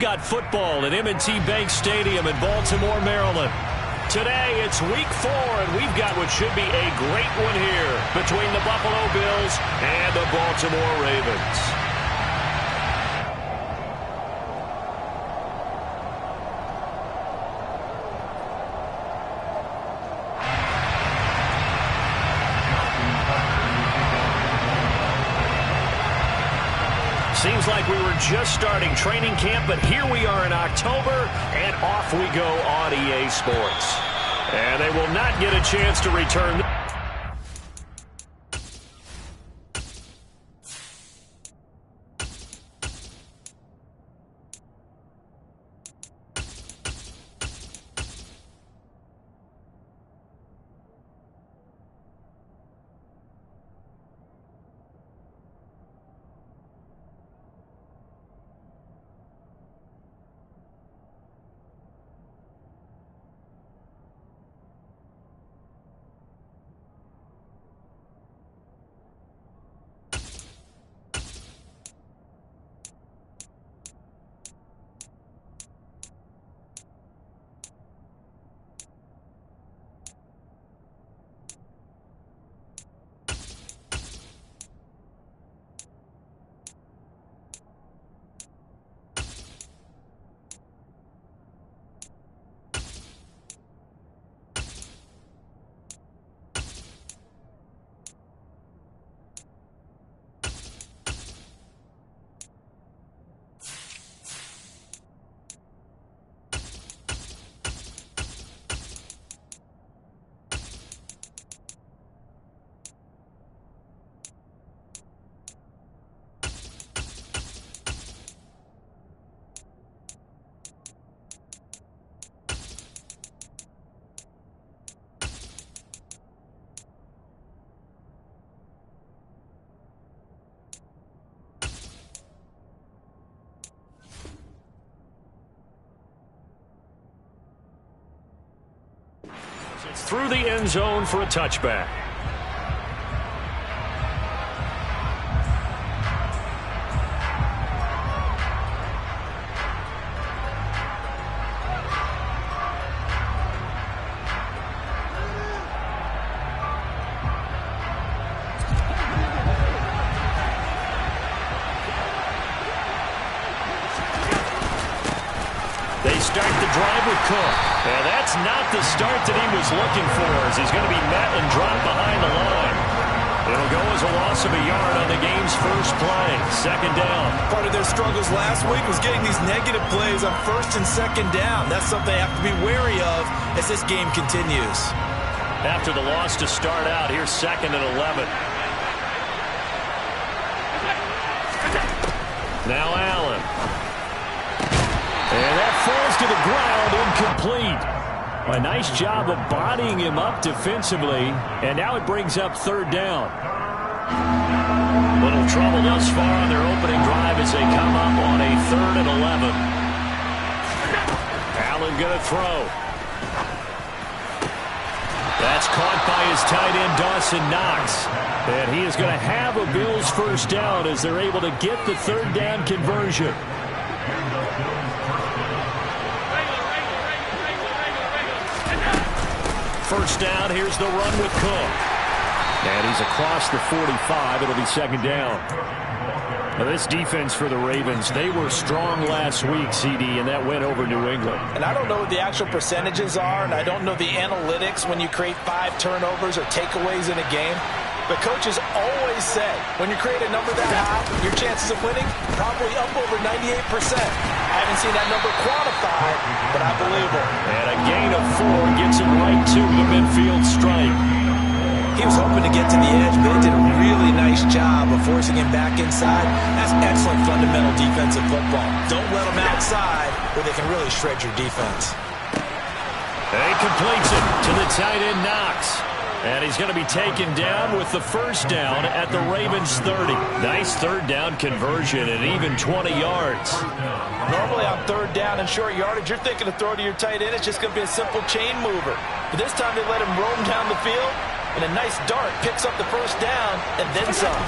Got football at M&T Bank Stadium in Baltimore, Maryland. Today, it's week 4, and we've got what should be a great one here between the Buffalo Bills and the Baltimore Ravens. Seems like we were just starting training camp, but here we are in October, and off we go on EA Sports. And they will not get a chance to return. It's through the end zone for a touchback. They start the drive with Cook. And that's not the start that he was looking for, as he's going to be met and dropped behind the line. It'll go as a loss of a yard on the game's first play. Second down. Part of their struggles last week was getting these negative plays on first and second down. That's something they have to be wary of as this game continues. After the loss to start out, here's second and 11. Now Allen. And that falls to the ground, incomplete. A nice job of bodying him up defensively, and now it brings up third down. Little trouble thus far on their opening drive as they come up on a 3rd and 11. Allen going to throw. That's caught by his tight end, Dawson Knox. And he is going to have a Bills first down as they're able to get the third down conversion. First down, here's the run with Cook. And he's across the 45. It'll be second down. Now this defense for the Ravens, they were strong last week, CD, and that went over New England. And I don't know what the actual percentages are, and I don't know the analytics when you create 5 turnovers or takeaways in a game. But coaches always say, when you create a number that high, your chances of winning probably up over 98%. I haven't seen that number quantified, but I believe it. And a gain of 4 gets him right to the midfield stripe. He was hoping to get to the edge, but he did a really nice job of forcing him back inside. That's excellent fundamental defensive football. Don't let them outside where they can really shred your defense. And he completes it to the tight end, Knox. And he's going to be taken down with the first down at the Ravens 30. Nice third down conversion and even 20 yards. Normally on third down and short yardage, you're thinking to throw to your tight end. It's just going to be a simple chain mover. But this time they let him roam down the field, and a nice dart picks up the first down and then some.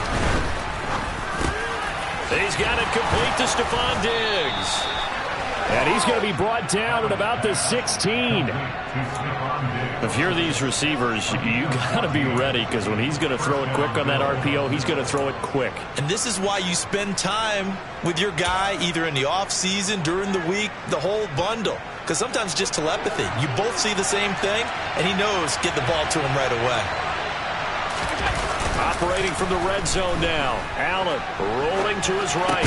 He's got it complete to Stephon Diggs. And he's going to be brought down at about the 16. If you're these receivers, you got to be ready, because when he's going to throw it quick on that RPO, he's going to throw it quick. And this is why you spend time with your guy either in the offseason, during the week, the whole bundle. Because sometimes just telepathy. You both see the same thing, and he knows get the ball to him right away. Operating from the red zone now. Allen rolling to his right.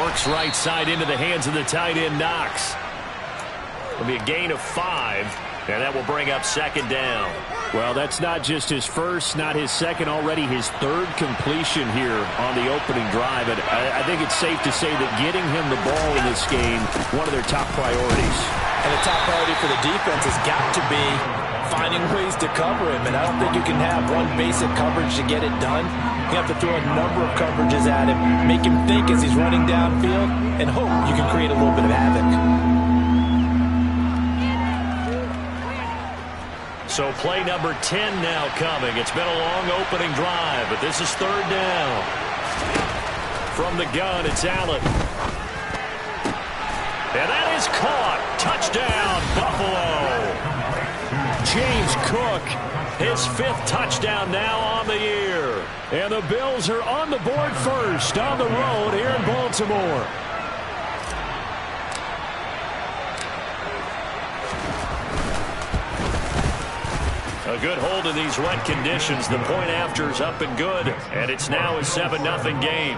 Works right side into the hands of the tight end, Knox. It'll be a gain of 5, and that will bring up second down. Well, that's not just his first, not his second, already his third completion here on the opening drive. And I think it's safe to say that getting him the ball in this game, one of their top priorities. And the top priority for the defense has got to be finding ways to cover him. And I don't think you can have one basic coverage to get it done. You have to throw a number of coverages at him, make him think as he's running downfield, and hope you can create a little bit of havoc. So play number 10 now coming. It's been a long opening drive, but this is third down. From the gun, it's Allen. And that is caught. Touchdown, Buffalo. James Cook, his 5th touchdown now on the year. And the Bills are on the board first on the road here in Baltimore. A good hold in these wet conditions. The point after is up and good, and it's now a 7-0 game.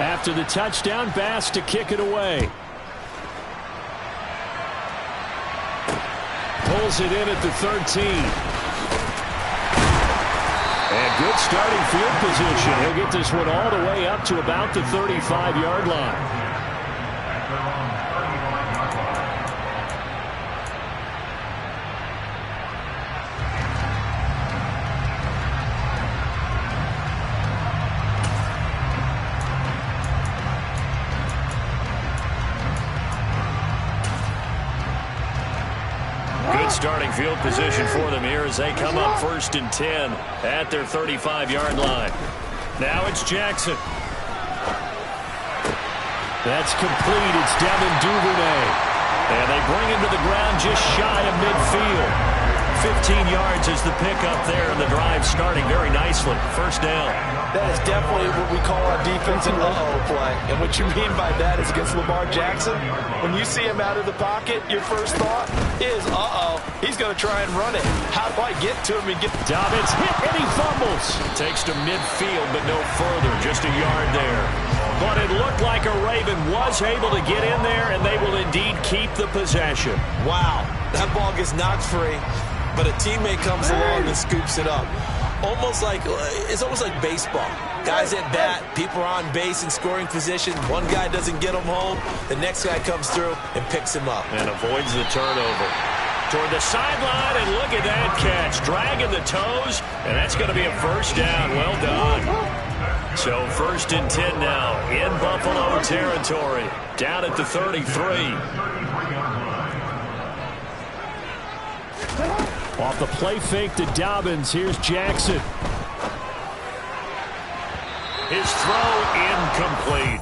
After the touchdown, Bass to kick it away. Pulls it in at the 13. And good starting field position. He'll get this one all the way up to about the 35-yard line. Starting field position for them here as they come up 1st and 10 at their 35-yard line. Now it's Jackson. That's complete. It's Devin Duvernay. And they bring him to the ground just shy of midfield. 15 yards is the pickup there, and the drive starting very nicely. First down. That is definitely what we call our defense an uh-oh play. And what you mean by that is against Lamar Jackson, when you see him out of the pocket, your first thought is, uh-oh, he's going to try and run it. How do I get to him and get... Dobbins hit, and he fumbles. Takes to midfield, but no further, just a yard there. But it looked like a Raven was able to get in there, and they will indeed keep the possession. Wow, that ball gets knocked free, but a teammate comes along and scoops it up. It's almost like baseball. Guys at bat, people are on base in scoring position. One guy doesn't get him home. The next guy comes through and picks him up. And avoids the turnover. Toward the sideline, and look at that catch. Dragging the toes, and that's going to be a first down. Well done. So 1st and 10 now in Buffalo territory. Down at the 33. Off the play fake to Dobbins. Here's Jackson. His throw incomplete.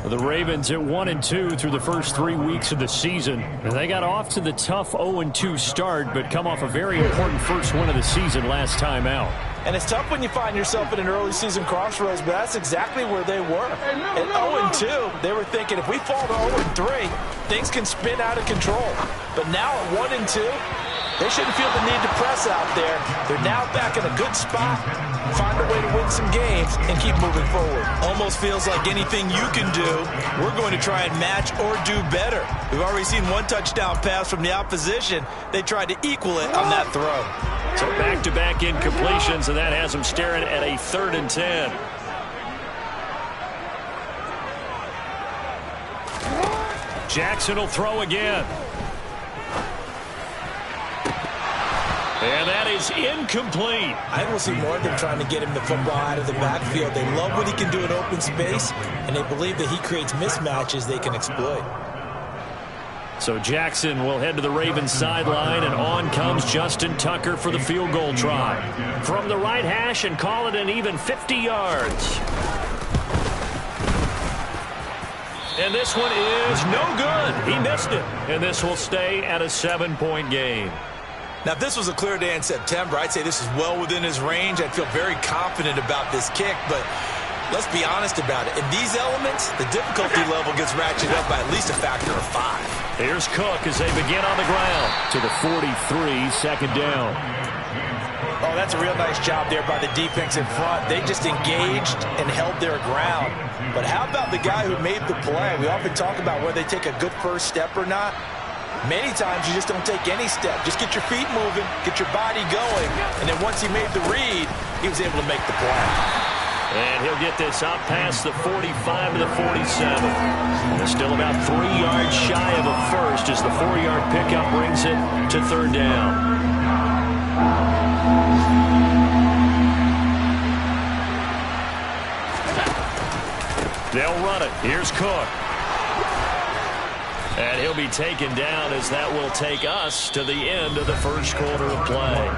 The Ravens at 1-2 through the first 3 weeks of the season. And they got off to the tough 0-2 start, but come off a very important first win of the season last time out. And it's tough when you find yourself at an early season crossroads, but that's exactly where they were. At 0-2, they were thinking if we fall to 0-3, things can spin out of control. But now at 1-2, they shouldn't feel the need to press out there. They're now back in a good spot, find a way to win some games, and keep moving forward. Almost feels like anything you can do, we're going to try and match or do better. We've already seen one touchdown pass from the opposition. They tried to equal it on that throw. So back-to-back incompletions, and that has them staring at a 3rd and 10. Jackson will throw again. And that is incomplete. I will see more of them trying to get him the football out of the backfield. They love what he can do in open space, and they believe that he creates mismatches they can exploit. So Jackson will head to the Ravens sideline, and on comes Justin Tucker for the field goal try. From the right hash, and call it an even 50 yards. And this one is no good. He missed it. And this will stay at a 7-point game. Now, if this was a clear day in September, I'd say this is well within his range. I'd feel very confident about this kick, but let's be honest about it. In these elements, the difficulty level gets ratcheted up by at least a factor of 5. Here's Cook as they begin on the ground to the 43, second down. Oh, that's a real nice job there by the defense in front. They just engaged and held their ground. But how about the guy who made the play? We often talk about whether they take a good first step or not. Many times you just don't take any step. Just get your feet moving, get your body going, and then once he made the read, he was able to make the play. And he'll get this out past the 45 to the 47. They're still about 3 yards shy of a first as the 4-yard pickup brings it to third down. They'll run it. Here's Cook. And he'll be taken down as that will take us to the end of the first quarter of play.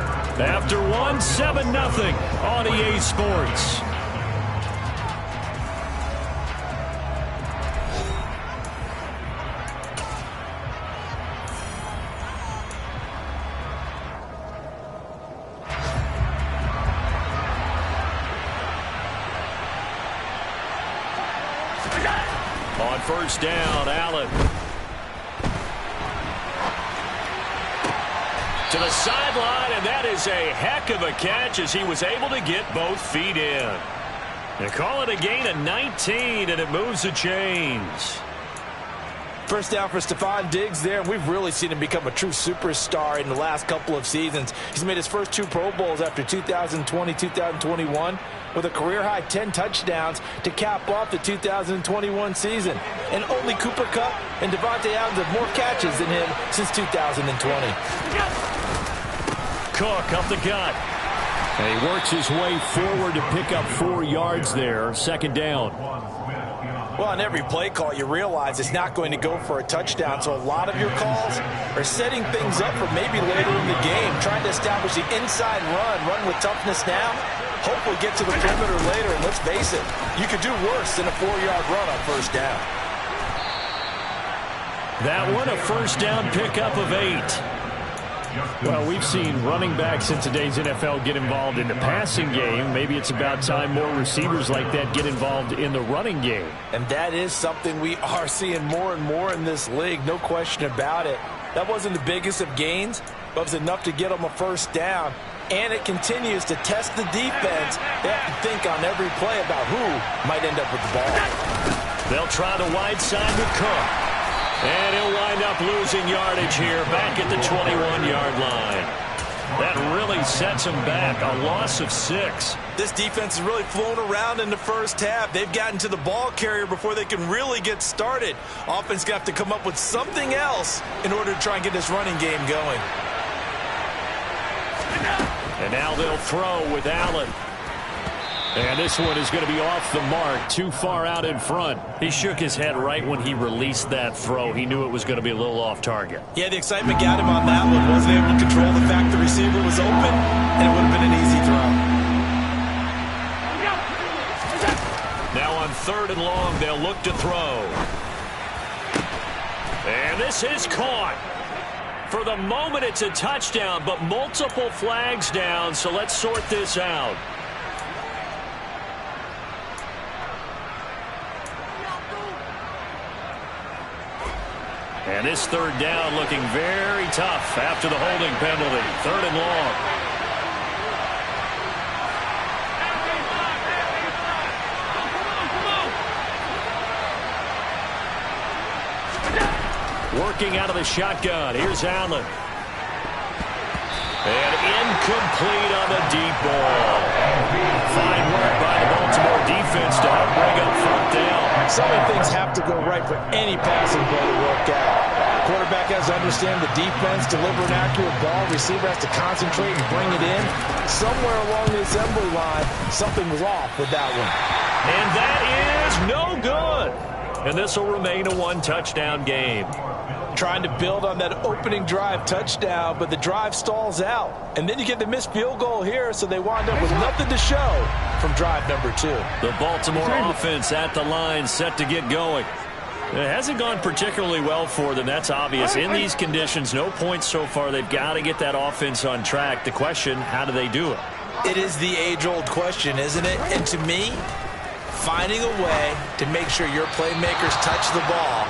After one, 7-0 on EA Sports. On first down, Allen. To the sideline, and that is a heck of a catch as he was able to get both feet in. They call it a gain of 19, and it moves the chains. First down for Stephon Diggs there. We've really seen him become a true superstar in the last couple of seasons. He's made his first 2 Pro Bowls after 2020, 2021, with a career-high 10 touchdowns to cap off the 2021 season. And only Cooper Kupp and Devontae Adams have more catches than him since 2020. Cook up the gut. And he works his way forward to pick up 4 yards there. Second down. Well, on every play call, you realize it's not going to go for a touchdown, so a lot of your calls are setting things up for maybe later in the game, trying to establish the inside run with toughness now, hopefully get to the perimeter later, and let's face it, you could do worse than a 4-yard run on first down. That one, a first down pickup of 8. Well, we've seen running backs in today's NFL get involved in the passing game. Maybe it's about time more receivers like that get involved in the running game. And that is something we are seeing more and more in this league, no question about it. That wasn't the biggest of gains, but it was enough to get them a first down. And it continues to test the defense. They have to think on every play about who might end up with the ball. They'll try the wide side with Cook. And he'll wind up losing yardage here back at the 21-yard line. That really sets him back, a loss of 6. This defense has really flown around in the first half. They've gotten to the ball carrier before they can really get started. Offense got to come up with something else in order to try and get this running game going. And now they'll throw with Allen. And this one is going to be off the mark, too far out in front. He shook his head right when he released that throw. He knew it was going to be a little off target. Yeah, the excitement got him on that one. Wasn't able to control the fact the receiver was open, and it would have been an easy throw. Now on 3rd and long, they'll look to throw. And this is caught. For the moment, it's a touchdown, but multiple flags down, so let's sort this out. And this 3rd down looking very tough after the holding penalty. 3rd and long. Working out of the shotgun. Here's Allen. And incomplete on the deep ball. Fine work by the Baltimore defense to help bring up 4th down. So many things have to go right for any passing play to work out. Quarterback has to understand the defense, deliver an accurate ball. Receiver has to concentrate and bring it in. Somewhere along the assembly line, something was off with that one. And that is no good. And this will remain a 1-touchdown game. Trying to build on that opening drive touchdown, but the drive stalls out. And then you get the missed field goal here, so they wind up with nothing to show from drive number 2. The Baltimore offense at the line, set to get going. It hasn't gone particularly well for them. That's obvious. In these conditions, no points so far. They've got to get that offense on track. The question, how do they do it? It is the age-old question, isn't it? And to me, finding a way to make sure your playmakers touch the ball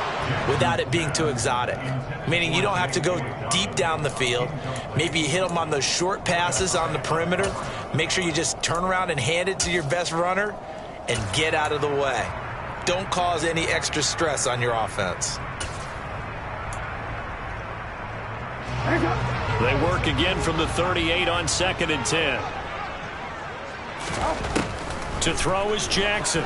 without it being too exotic. Meaning you don't have to go deep down the field. Maybe you hit them on those short passes on the perimeter. Make sure you just turn around and hand it to your best runner and get out of the way. Don't cause any extra stress on your offense. They work again from the 38 on 2nd and 10. To throw is Jackson.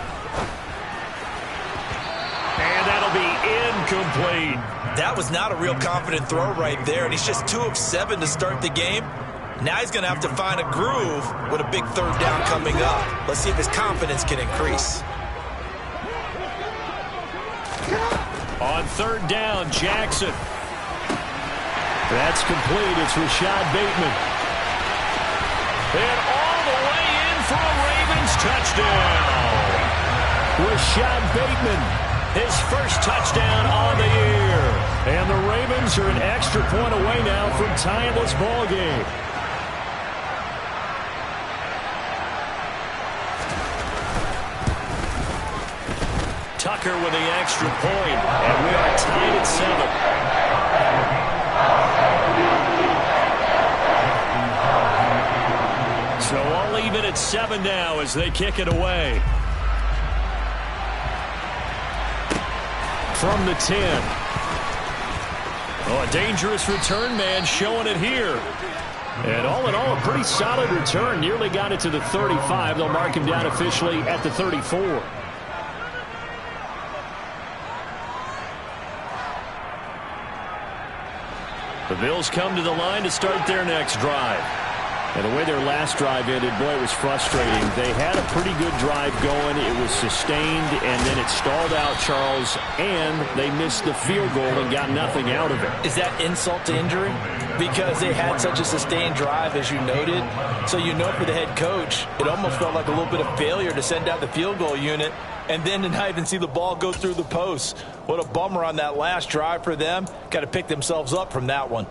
And that'll be incomplete. That was not a real confident throw right there, and he's just 2 of 7 to start the game. Now he's going to have to find a groove with a big 3rd down coming up. Let's see if his confidence can increase. On 3rd down, Jackson. That's complete. It's Rashad Bateman. And all the way in for a Ravens touchdown. Rashad Bateman, his first touchdown on the year. And the Ravens are an extra point away now from tying this ball game. Tucker with the extra point, and we are tied at 7. So all even at 7 now as they kick it away. From the 10. Oh, a dangerous return man showing it here. And all in all, a pretty solid return. Nearly got it to the 35. They'll mark him down officially at the 34. The Bills come to the line to start their next drive. And the way their last drive ended, boy, it was frustrating. They had a pretty good drive going. It was sustained, and then it stalled out, Charles, and they missed the field goal and got nothing out of it. Is that insult to injury? Because they had such a sustained drive, as you noted. So you know for the head coach, it almost felt like a little bit of failure to send out the field goal unit and then to not even see the ball go through the post. What a bummer on that last drive for them. Got to pick themselves up from that one.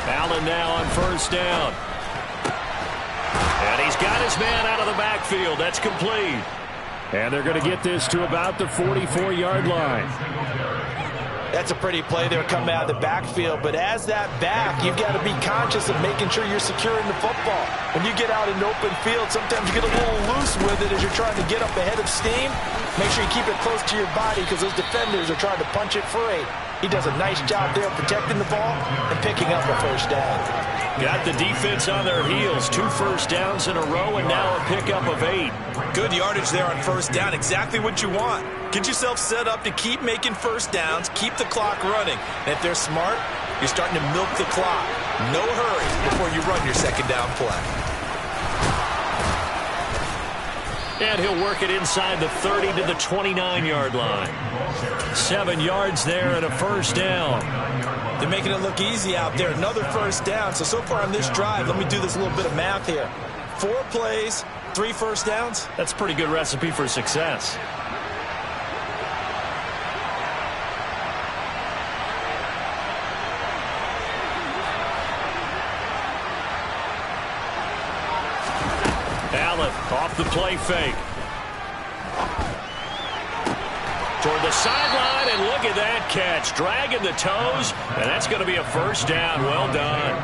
Allen now on 1st down. And he's got his man out of the backfield. That's complete. And they're going to get this to about the 44-yard line. That's a pretty play there coming out of the backfield. But as that back, you've got to be conscious of making sure you're securing the football. When you get out in open field, sometimes you get a little loose with it as you're trying to get up ahead of steam. Make sure you keep it close to your body because those defenders are trying to punch it free. He does a nice job there protecting the ball and picking up a 1st down. Got the defense on their heels. 2 first downs in a row and now a pickup of 8. Good yardage there on 1st down. Exactly what you want. Get yourself set up to keep making 1st downs, keep the clock running. And if they're smart, you're starting to milk the clock. No hurry before you run your 2nd down play. And he'll work it inside the 30 to the 29-yard line. 7 yards there and a 1st down. They're making it look easy out there. Another 1st down. So far on this drive, let me do this little bit of math here. 4 plays, 3 1st downs. That's a pretty good recipe for success. Allen off the play fake. Toward the sideline, and look at that catch. Dragging the toes, and that's going to be a 1st down. Well done.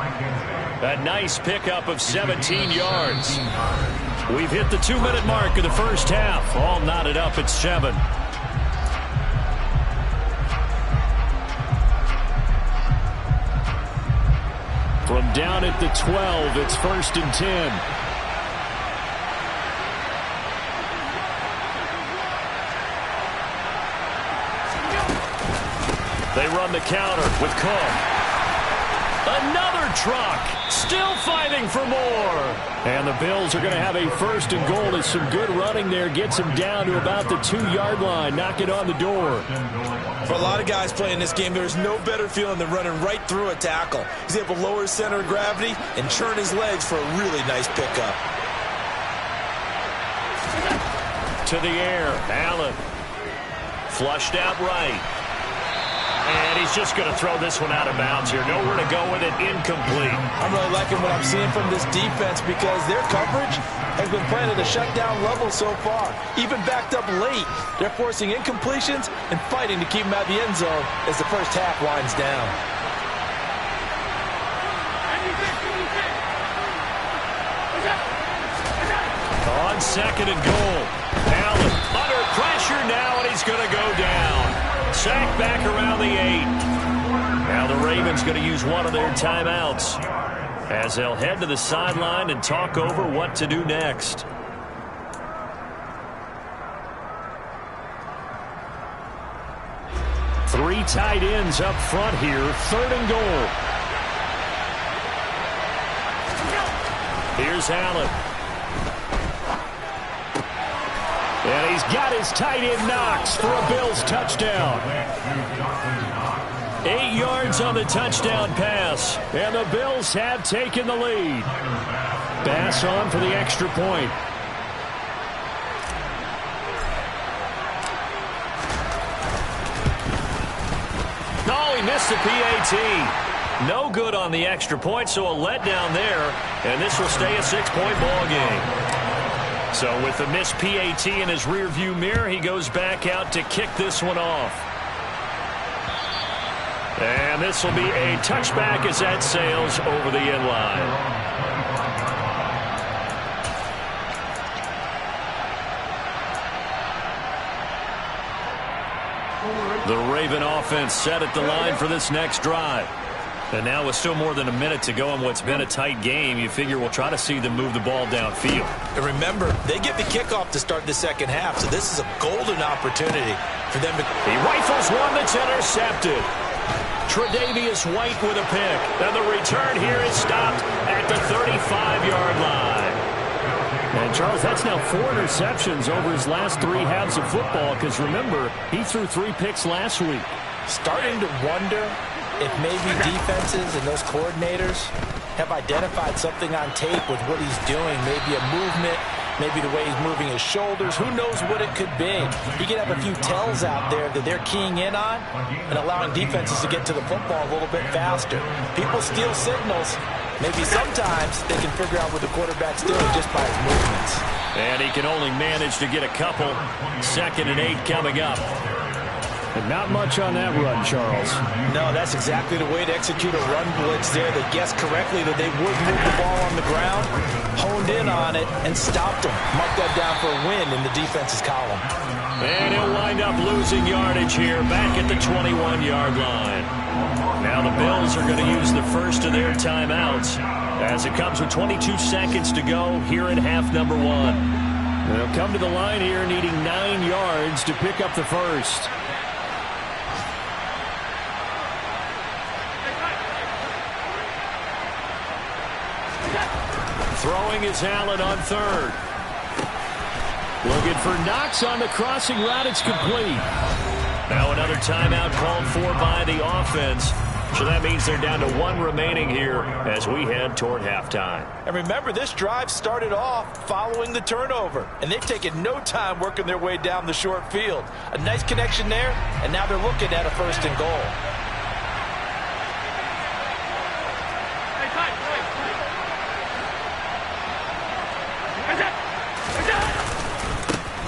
A nice pickup of 17 yards. We've hit the 2-minute mark of the 1st half. All knotted up at 7. From down at the 12, it's 1st and 10. They run the counter with Cook. Another truck, still fighting for more. And the Bills are going to have a first and goal as some good running there gets him down to about the 2-yard line, knock it on the door. For a lot of guys playing this game, there's no better feeling than running right through a tackle. He's able to lower his center of gravity and churn his legs for a really nice pickup. To the air, Allen. Flushed out right. And he's just going to throw this one out of bounds here. Nowhere to go with it, incomplete. I'm really liking what I'm seeing from this defense because their coverage has been playing at a shutdown level so far. Even backed up late, they're forcing incompletions and fighting to keep them out of the end zone as the first half winds down. On second and goal, Allen under pressure now, and he's going to go down. Sacked back around the 8. Now the Ravens going to use one of their timeouts as they'll head to the sideline and talk over what to do next. Three tight ends up front here, third and goal. Here's Allen. And he's got his tight end Knox for a Bills touchdown. 8 yards on the touchdown pass. And the Bills have taken the lead. Bass on for the extra point. Oh, he missed the PAT. No good on the extra point, so a letdown there. And this will stay a 6-point ball game. So with the missed PAT in his rearview mirror, he goes back out to kick this one off. And this will be a touchback as that sails over the end line. The Raven offense set at the line for this next drive. And now with still more than a minute to go in what's been a tight game, you figure we'll try to see them move the ball downfield. And remember, they get the kickoff to start the second half, so this is a golden opportunity for them to... He rifles one that's intercepted. Tre'Davious White with a pick. And the return here is stopped at the 35-yard line. And, Charles, that's now 4 interceptions over his last 3 halves of football because, remember, he threw 3 picks last week. Starting to wonder if maybe defenses and those coordinators have identified something on tape with what he's doing, maybe a movement, maybe the way he's moving his shoulders. Who knows what it could be? He could have a few tells out there that they're keying in on and allowing defenses to get to the football a little bit faster. People steal signals. Maybe sometimes they can figure out what the quarterback's doing just by his movements. And he can only manage to get a couple. 2nd and 8 coming up. And not much on that run, Charles. No, that's exactly the way to execute a run blitz there. They guessed correctly that they would move the ball on the ground, honed in on it, and stopped them. Marked that down for a win in the defense's column. And he'll wind up losing yardage here back at the 21-yard line. Now the Bills are going to use the first of their timeouts as it comes with 22 seconds to go here at half number 1. They'll come to the line here needing 9 yards to pick up the first. Throwing is Allen on 3rd. Looking for Knox on the crossing route. It's complete. Now another timeout called for by the offense. So that means they're down to 1 remaining here as we head toward halftime. And remember, this drive started off following the turnover. And they've taken no time working their way down the short field. A nice connection there, and now they're looking at a 1st and goal.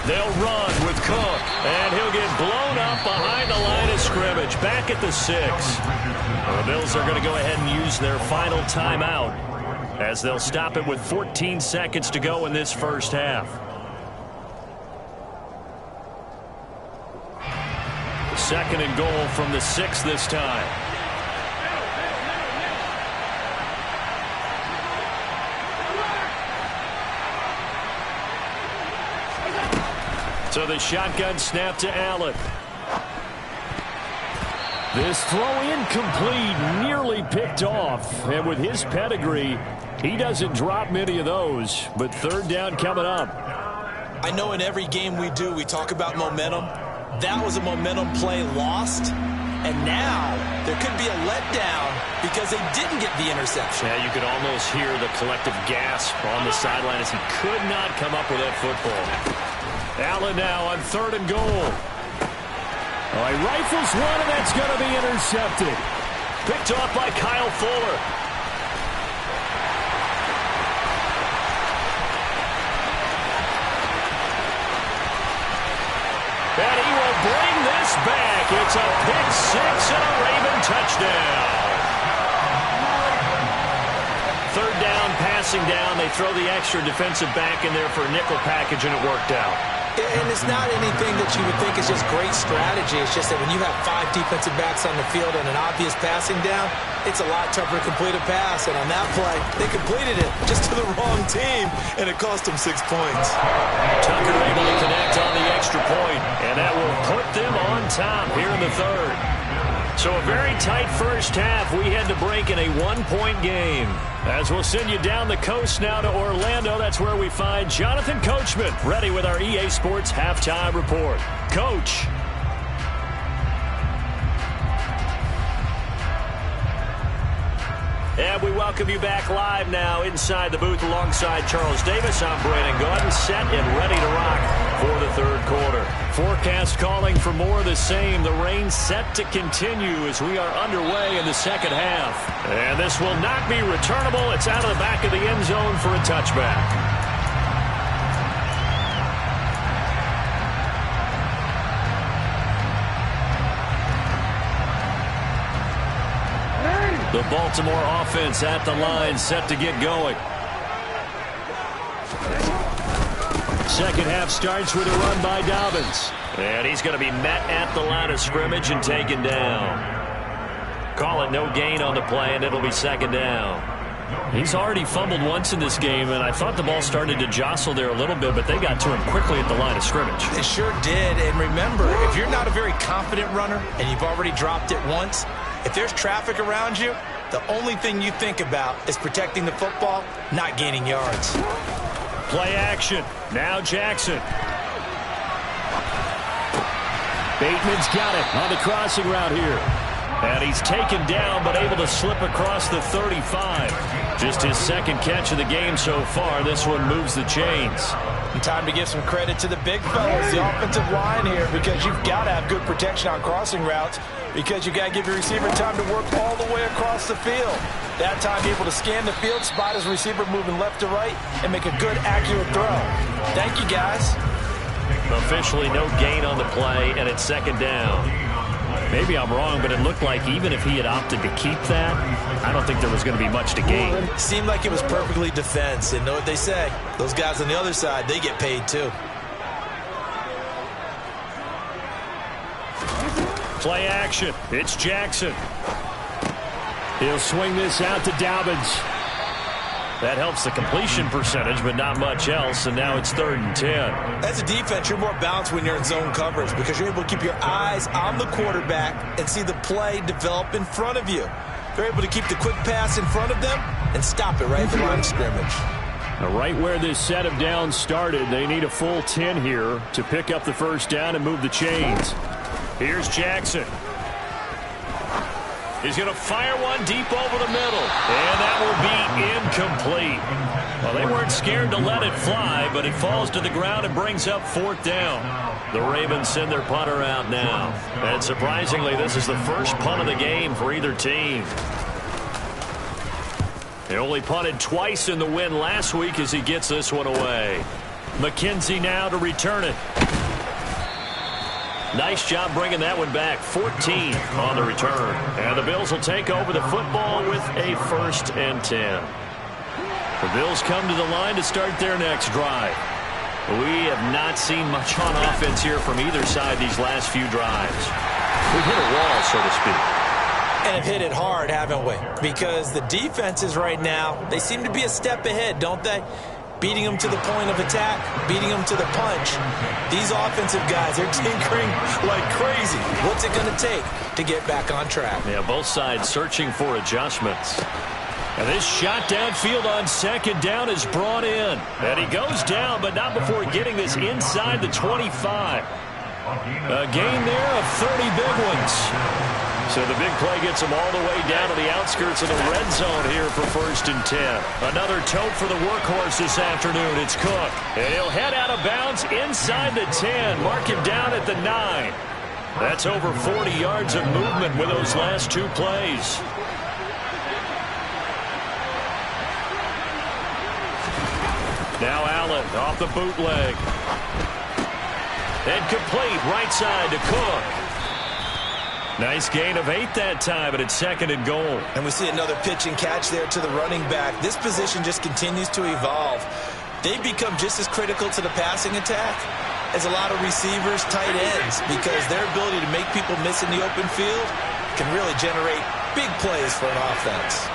They'll run with Cook, and he'll get blown up behind the line of scrimmage, back at the 6. The Bills are going to go ahead and use their final timeout as they'll stop it with 14 seconds to go in this first half. 2nd and goal from the 6 this time. So the shotgun snap to Allen. This throw incomplete, nearly picked off. And with his pedigree, he doesn't drop many of those. But third down coming up. I know in every game we do, we talk about momentum. That was a momentum play lost. And now there could be a letdown because they didn't get the interception. Yeah, you could almost hear the collective gasp on the sideline as he could not come up with that football. Allen now on 3rd and goal. Oh, he rifles one, and that's going to be intercepted. Picked off by Kyle Fuller. And he will bring this back. It's a pick six and a Raven touchdown. 3rd down, passing down. They throw the extra defensive back in there for a nickel package, and it worked out. And it's not anything that you would think is just great strategy. It's just that when you have 5 defensive backs on the field and an obvious passing down, it's a lot tougher to complete a pass. And on that play, they completed it just to the wrong team, and it cost them 6 points. Tucker able to connect on the extra point, and that will put them on top here in the 3rd. So a very tight first half. We had to break in a 1-point game. As we'll send you down the coast now to Orlando, that's where we find Jonathan Coachman ready with our EA Sports Halftime Report. Coach. And we welcome you back live now inside the booth alongside Charles Davis. I'm Brandon Gordon, set and ready to rock for the 3rd quarter. Forecast calling for more of the same. The rain set to continue as we are underway in the 2nd half. And this will not be returnable. It's out of the back of the end zone for a touchback. The Baltimore offense at the line, set to get going. 2nd half starts with a run by Dobbins. And he's going to be met at the line of scrimmage and taken down. Call it no gain on the play, and it'll be 2nd down. He's already fumbled once in this game, and I thought the ball started to jostle there a little bit, but they got to him quickly at the line of scrimmage. They sure did, and remember, if you're not a very confident runner and you've already dropped it once, if there's traffic around you, the only thing you think about is protecting the football, not gaining yards. Play action. Now Jackson. Bateman's got it on the crossing route here. And he's taken down but able to slip across the 35. Just his 2nd catch of the game so far. This one moves the chains. And time to give some credit to the big fellas, the offensive line here, because you've got to have good protection on crossing routes, because you've got to give your receiver time to work all the way across the field. That time, be able to scan the field, spot his receiver moving left to right, and make a good, accurate throw. Thank you, guys. Officially no gain on the play, and it's 2nd down. Maybe I'm wrong, but it looked like even if he had opted to keep that, I don't think there was going to be much to gain. Seemed like it was perfectly defense, and know what they say. Those guys on the other side, they get paid too. Play action. It's Jackson. He'll swing this out to Dobbins. That helps the completion percentage, but not much else, and now it's 3rd and 10. As a defense, you're more balanced when you're in zone coverage because you're able to keep your eyes on the quarterback and see the play develop in front of you. They're able to keep the quick pass in front of them and stop it right at the line of scrimmage. Now, right where this set of downs started, they need a full 10 here to pick up the 1st down and move the chains. Here's Jackson. He's going to fire one deep over the middle, and that will be incomplete. Well, they weren't scared to let it fly, but it falls to the ground and brings up 4th down. The Ravens send their punter out now. And surprisingly, this is the first punt of the game for either team. They only punted twice in the win last week as he gets this one away. McKenzie now to return it. Nice job bringing that one back. 14 on the return. And the Bills will take over the football with a 1st and 10. The Bills come to the line to start their next drive. We have not seen much on offense here from either side these last few drives. We've hit a wall, so to speak. And have hit it hard, haven't we? Because the defenses right now, they seem to be a step ahead, don't they? beating them to the point of attack, beating them to the punch. These offensive guys are tinkering like crazy. What's it going to take to get back on track? Yeah, both sides searching for adjustments. And this shot downfield on second down is brought in. And he goes down, but not before getting this inside the 25. A gain there of 30 big ones. So the big play gets him all the way down to the outskirts of the red zone here for 1st and 10. Another tote for the workhorse this afternoon. It's Cook. And he'll head out of bounds inside the 10. Mark him down at the 9. That's over 40 yards of movement with those last 2 plays. Now Allen off the bootleg. And complete right side to Cook. Nice gain of 8 that time, but it's 2nd and goal. And we see another pitch and catch there to the running back. This position just continues to evolve. They've become just as critical to the passing attack as a lot of receivers, tight ends, because their ability to make people miss in the open field can really generate big plays for an offense.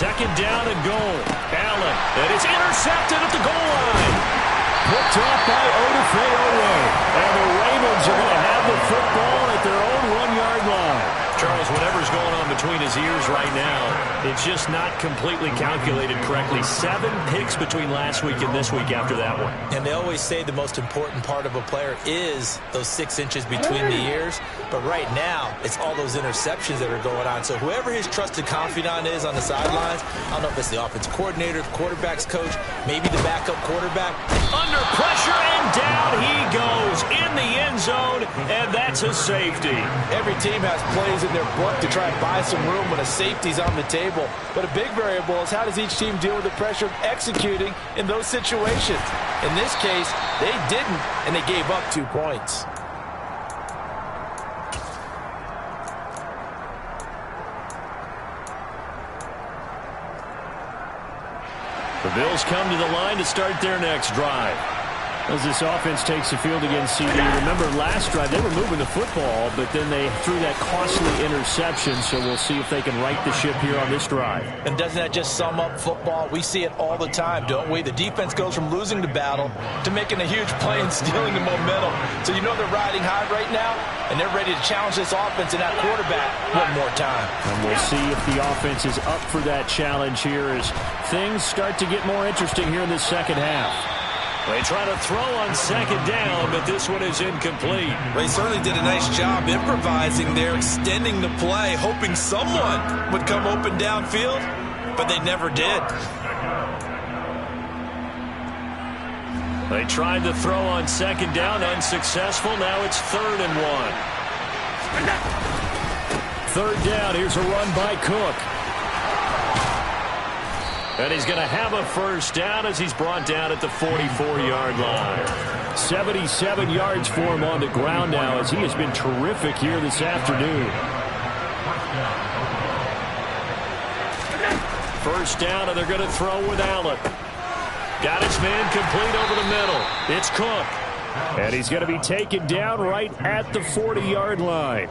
2nd down and goal. Allen, and it's intercepted at the goal line. Picked off by Odafe-Oweh. And the Ravens are going to have the football at their own 1-yard line. Charles, whatever's going on between his ears right now, it's just not completely calculated correctly. 7 picks between last week and this week after that one. And they always say the most important part of a player is those 6 inches between the ears. But right now, it's all those interceptions that are going on. So whoever his trusted confidant is on the sidelines, I don't know if it's the offensive coordinator, the quarterback's coach, maybe the backup quarterback. Under pressure, and down he goes in the end zone, and that's a safety. Every team has plays in their book to try and buy some room when a safety's on the table. But a big variable is how does each team deal with the pressure of executing in those situations. In this case, they didn't, and they gave up 2 points. The Bills come to the line to start their next drive. As this offense takes the field against CD, remember last drive they were moving the football, but then they threw that costly interception, so we'll see if they can right the ship here on this drive. And doesn't that just sum up football? We see it all the time, don't we? The defense goes from losing the battle to making a huge play and stealing the momentum. So you know they're riding high right now, and they're ready to challenge this offense and that quarterback one more time. And we'll see if the offense is up for that challenge here as things start to get more interesting here in this second half. They try to throw on 2nd down, but this one is incomplete. They certainly did a nice job improvising there, extending the play, hoping someone would come open downfield, but they never did. They tried to throw on 2nd down, unsuccessful. Now it's 3rd and 1. 3rd down, here's a run by Cook. And he's going to have a 1st down as he's brought down at the 44-yard line. 77 yards for him on the ground now as he has been terrific here this afternoon. 1st down, and they're going to throw with Allen. Got his man complete over the middle. It's Cook. And he's going to be taken down right at the 40-yard line.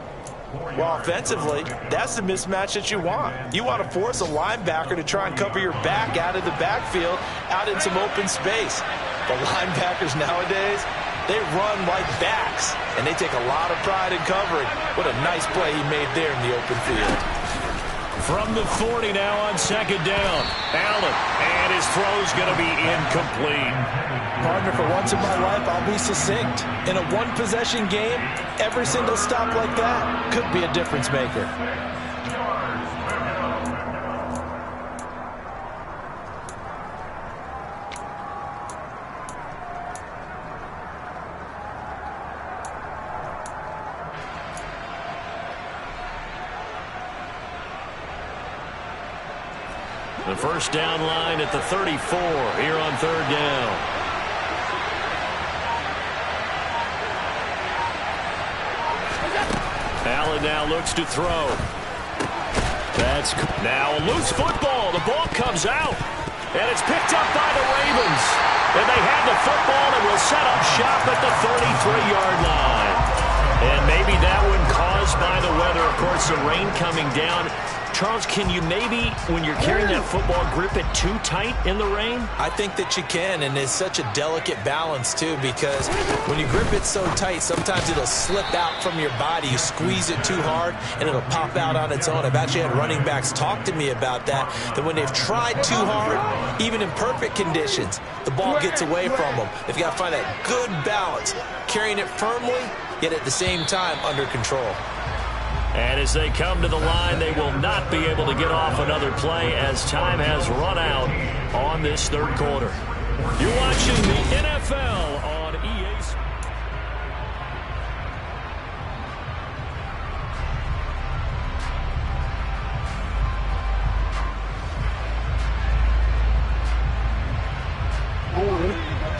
Well, offensively, that's the mismatch that you want. You want to force a linebacker to try and cover your back out of the backfield, out in some open space. The linebackers nowadays, they run like backs, and they take a lot of pride in covering. What a nice play he made there in the open field. From the 40 now on 2nd down. Allen, and his throw's going to be incomplete. Partner, for once in my life, I'll be succinct. In a one-possession game, every single stop like that could be a difference maker. The 1st down line at the 34 here on 3rd down. Allen now looks to throw. That's now a loose football. The ball comes out, and it's picked up by the Ravens. And they have the football and will set up shop at the 33-yard line. And maybe that one caused by the weather. Of course, the rain coming down. Charles, can you maybe, when you're carrying that football, grip it too tight in the rain? I think that you can, and it's such a delicate balance, too, because when you grip it so tight, sometimes it'll slip out from your body. You squeeze it too hard, and it'll pop out on its own. I've actually had running backs talk to me about that when they've tried too hard, even in perfect conditions, the ball gets away from them. They've got to find that good balance, carrying it firmly, yet at the same time under control. And as they come to the line, they will not be able to get off another play as time has run out on this third quarter. You're watching the NFL on EA Sports.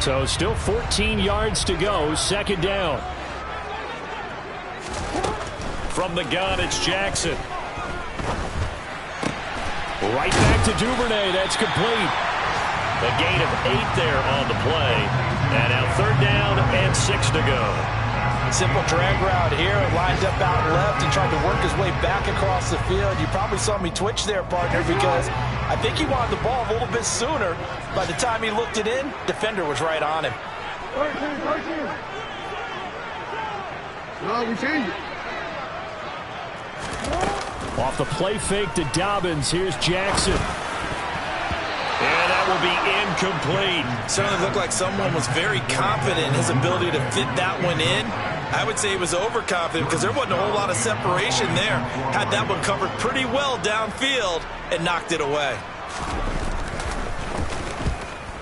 So still 14 yards to go, second down. From the gun, it's Jackson. Right back to Duvernay. That's complete. A gain of 8 there on the play. And now third down and 6 to go. Simple drag route here. Lined up out left and tried to work his way back across the field. You probably saw me twitch there, partner, because I think he wanted the ball a little bit sooner. By the time he looked it in, defender was right on him. No, we change it. Off the play fake to Dobbins. Here's Jackson. And that will be incomplete. Certainly looked like someone was very confident in his ability to fit that one in. I would say he was overconfident because there wasn't a whole lot of separation there. Had that one covered pretty well downfield and knocked it away.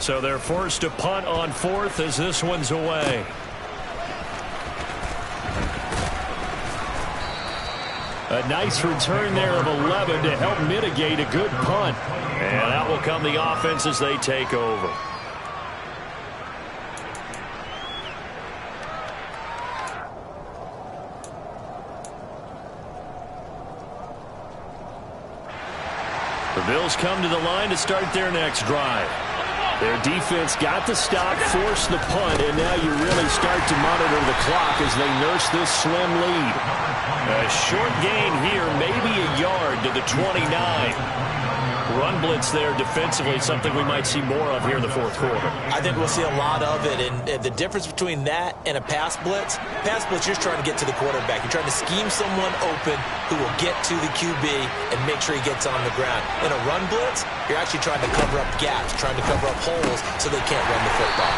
So they're forced to punt on fourth as this one's away. A nice return there of 11 to help mitigate a good punt. And out will come the offense as they take over. The Bills come to the line to start their next drive. Their defense got the stop, forced the punt, and now you really start to monitor the clock as they nurse this slim lead. A short gain here, maybe a yard to the 29. Run blitz there defensively, something we might see more of here in the fourth quarter. I think we'll see a lot of it, and the difference between that and a pass blitz, you're just trying to get to the quarterback. You're trying to scheme someone open who will get to the QB and make sure he gets on the ground. In a run blitz, you're actually trying to cover up gaps, trying to cover up holes so they can't run the football.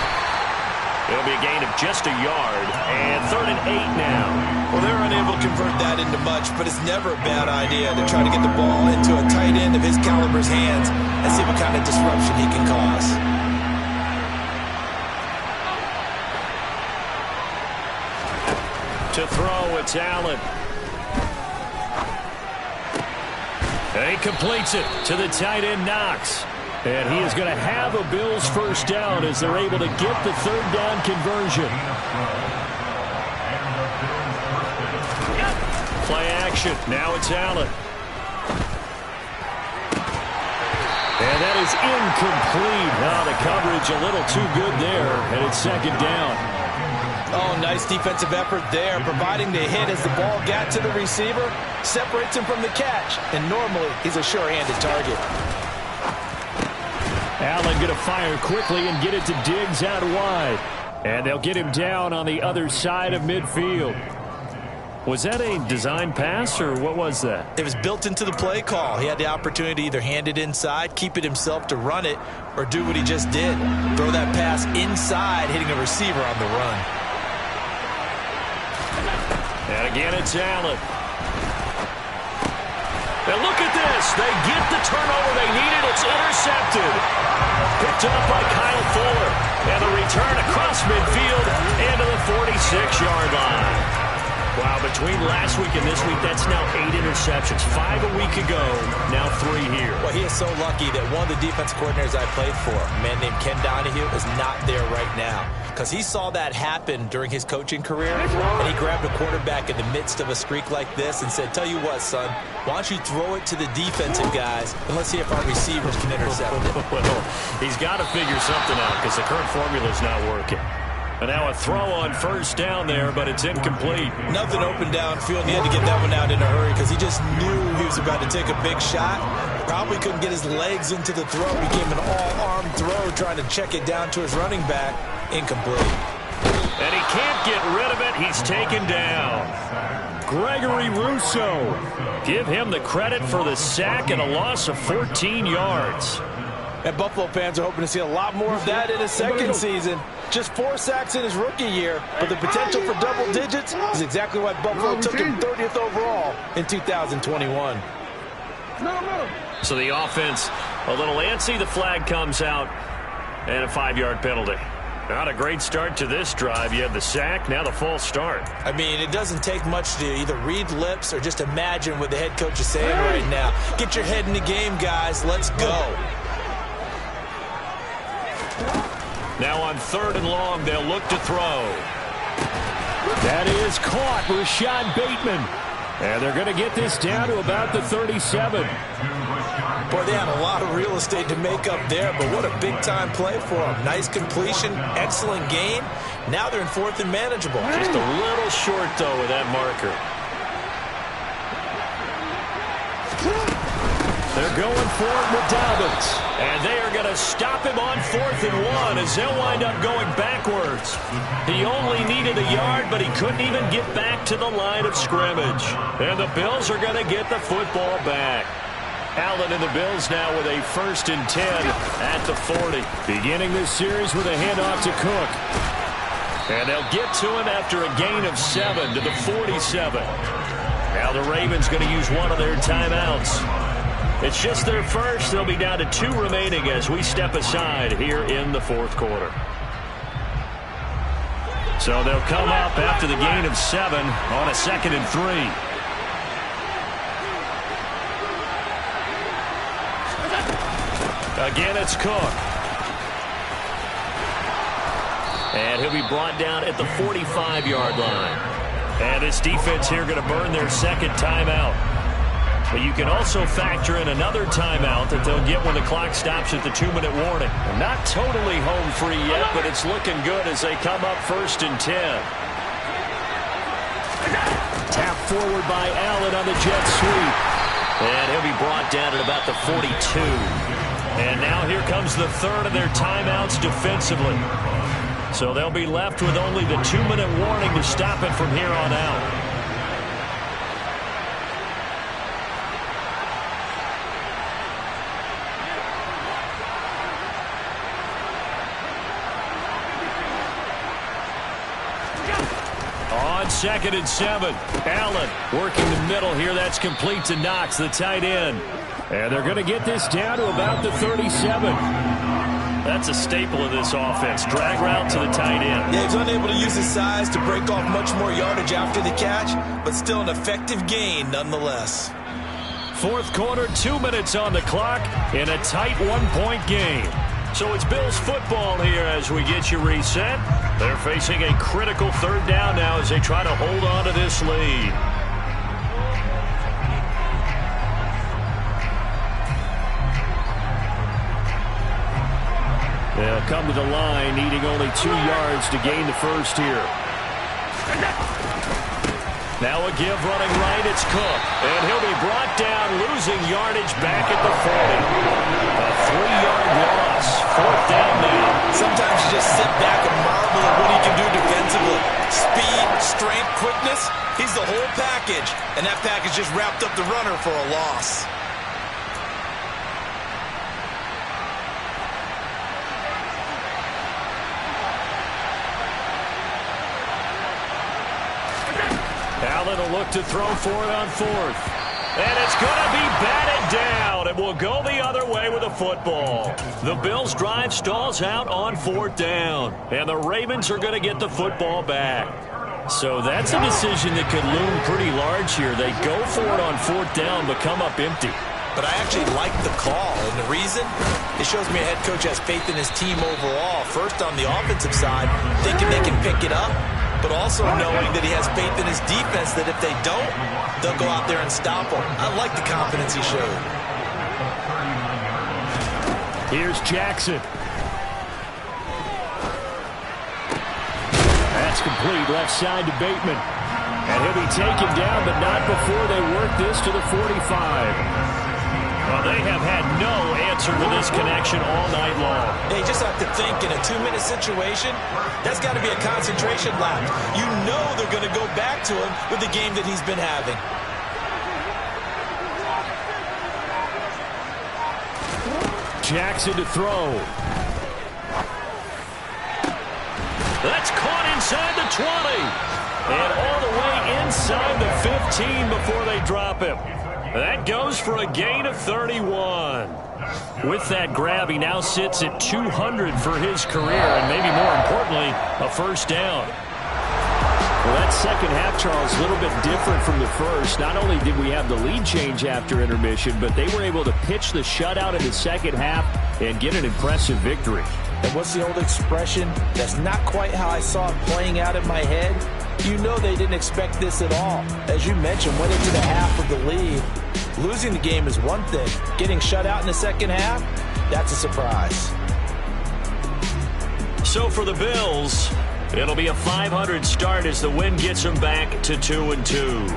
It'll be a gain of just a yard, and 3rd and 8 now. Well, they're unable to convert that into much, but it's never a bad idea to try to get the ball into a tight end of his caliber's hands and see what kind of disruption he can cause. To throw, it's Allen. And he completes it to the tight end, Knox. And he is going to have a Bills first down as they're able to get the third down conversion. Play action. Now it's Allen. And that is incomplete. Oh, the coverage a little too good there. And it's second down. Oh, nice defensive effort there, providing the hit as the ball got to the receiver, separates him from the catch. And normally, he's a sure-handed target. Allen going to fire quickly and get it to Diggs out wide. And they'll get him down on the other side of midfield. Was that a design pass, or what was that? It was built into the play call. He had the opportunity to either hand it inside, keep it himself to run it, or do what he just did. Throw that pass inside, hitting a receiver on the run. And again, it's Allen. And look at this. They get the turnover they needed. It's intercepted. Picked up by Kyle Fuller. And the return across midfield into the 46-yard line. Wow, between last week and this week, that's now 8 interceptions. 5 a week ago, now 3 here. Well, he is so lucky that one of the defense coordinators I played for, a man named Ken Donahue, is not there right now. Because he saw that happen during his coaching career, and he grabbed a quarterback in the midst of a streak like this and said, tell you what, son, why don't you throw it to the defensive guys, and let's see if our receivers can intercept it. Well, he's got to figure something out because the current formula is not working. And now a throw on first down there, but it's incomplete. Nothing open downfield. He had to get that one out in a hurry because he just knew he was about to take a big shot. Probably couldn't get his legs into the throw. Became an all-arm throw trying to check it down to his running back. Incomplete. And he can't get rid of it. He's taken down. Gregory Rousseau. Give him the credit for the sack and a loss of 14 yards. And Buffalo fans are hoping to see a lot more of that in his second season. Just 4 sacks in his rookie year, but the potential for double digits is exactly why Buffalo took him 30th overall in 2021. So the offense a little antsy. The flag comes out and a 5-yard penalty. Not a great start to this drive. You have the sack, now the false start. I mean, it doesn't take much to either read lips or just imagine what the head coach is saying right now. Get your head in the game, guys. Let's go. Now on 3rd and long, they'll look to throw. That is caught. Rashad Bateman. And they're going to get this down to about the 37. Boy, they had a lot of real estate to make up there, but what a big-time play for them. Nice completion, excellent gain. Now they're in 4th and manageable. Just a little short, though, with that marker. They're going for it with Dobbins. And they are going to stop him on 4th and 1 as they'll wind up going backwards. He only needed a yard, but he couldn't even get back to the line of scrimmage. And the Bills are going to get the football back. Allen and the Bills now with a 1st and 10 at the 40. Beginning this series with a handoff to Cook. And they'll get to him after a gain of 7 to the 47. Now the Ravens going to use one of their timeouts. It's just their first. They'll be down to 2 remaining as we step aside here in the 4th quarter. So they'll come up after the gain of 7 on a 2nd and 3. Again, it's Cook. And he'll be brought down at the 45-yard line. And this defense here going to burn their 2nd timeout. But you can also factor in another timeout that they'll get when the clock stops at the 2-minute warning. Not totally home free yet, but it's looking good as they come up 1st and 10. Tap forward by Allen on the jet sweep. And he'll be brought down at about the 42. And now here comes the 3rd of their timeouts defensively. So they'll be left with only the 2-minute warning to stop it from here on out. On 2nd and 7, Allen working the middle here. That's complete to Knox, the tight end. And they're going to get this down to about the 37. That's a staple of this offense. Drag route to the tight end. Yeah, he's unable to use his size to break off much more yardage after the catch, but still an effective gain nonetheless. 4th quarter, 2 minutes on the clock in a tight 1-point game. So it's Bills football here as we get you reset. They're facing a critical 3rd down now as they try to hold on to this lead. They'll come to the line, needing only 2 yards to gain the first here. Now a give running right, it's Cook. And he'll be brought down, losing yardage back at the 40. A 3-yard loss, 4th down now. Sometimes you just sit back and marvel at what he can do defensively. Speed, strength, quickness, he's the whole package. And that package just wrapped up the runner for a loss. Allen will look to throw for it on 4th. And it's going to be batted down. It will go the other way with a football. The Bills' drive stalls out on 4th down. And the Ravens are going to get the football back. So that's a decision that could loom pretty large here. They go for it on 4th down, but come up empty. But I actually like the call, and the reason? It shows me a head coach has faith in his team overall. First on the offensive side, thinking they can pick it up, but also knowing that he has faith in his defense that if they don't, they'll go out there and stop them. I like the confidence he showed. Here's Jackson. That's complete left side to Bateman. And he'll be taken down, but not before they work this to the 45. Well, they have had no answer to this connection all night long. They just have to think in a 2-minute situation, that's got to be a concentration lapse. You know they're going to go back to him with the game that he's been having. Jackson to throw. That's caught inside the 20. And all the way inside the 15 before they drop him. That goes for a gain of 31. With that grab, he now sits at 200 for his career, and maybe more importantly, a first down. Well, that second half, Charles, a little bit different from the first. Not only did we have the lead change after intermission, but they were able to pitch the shutout in the second half and get an impressive victory. And what's the old expression? That's not quite how I saw it playing out in my head. You know they didn't expect this at all. As you mentioned, went into the half of the lead. Losing the game is one thing. Getting shut out in the second half, that's a surprise. So for the Bills, it'll be a 500 start as the win gets them back to 2-2.